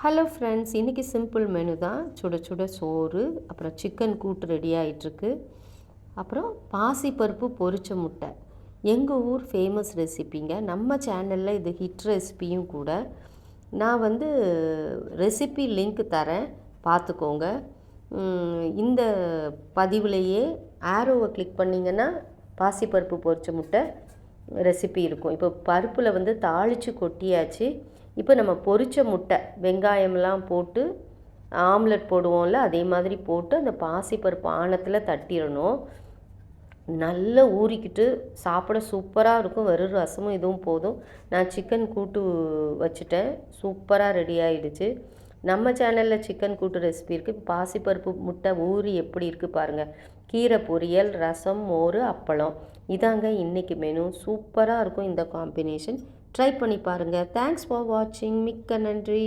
Hello friends, இன்றைக்கி simple menu தான். சுட சுட சோறு, அப்புறம் சிக்கன் கூட்டு ரெடி ஆகிட்டுருக்கு. அப்புறம் பாசிப்பருப்பு பொரிச்ச முட்டை, எங்கள் ஊர் ஃபேமஸ் ரெசிப்பிங்க. நம்ம சேனலில் இது ஹிட் ரெசிப்பியும் கூட. நான் ரெசிபி லிங்க் தரேன், பார்த்துக்கோங்க. இந்த பதிவுலேயே ஆரோவை கிளிக் பண்ணிங்கன்னா பாசிப்பருப்பு பொரிச்ச முட்டை ரெசிபி இருக்கும். இப்போ பருப்பில் தாளித்து கொட்டியாச்சு. இப்போ நம்ம பொரிச்ச முட்டை, வெங்காயம்லாம் போட்டு ஆம்லெட் போடுவோம்ல, அதே மாதிரி போட்டு அந்த பாசிப்பருப்பு ஆணத்தில் தட்டிடணும். நல்லா ஊறிக்கிட்டு சாப்பிட சூப்பராக இருக்கும். வெறும் ரசமும் இதுவும் போதும். நான் சிக்கன் கூட்டு வச்சுட்டேன், சூப்பராக ரெடி ஆகிடுச்சு. நம்ம சேனலில் சிக்கன் கூட்டு ரெசிபி இருக்குது. பாசிப்பருப்பு முட்டை ஊறி எப்படி இருக்குது பாருங்கள். கீரை பொரியல், ரசம், மோர், அப்பளம், இதாங்க இன்றைக்கி மெனு. சூப்பராக இருக்கும் இந்த காம்பினேஷன். ட்ரை பண்ணி பாருங்கள். தேங்க்ஸ் ஃபார் வாட்சிங். மிக்க நன்றி.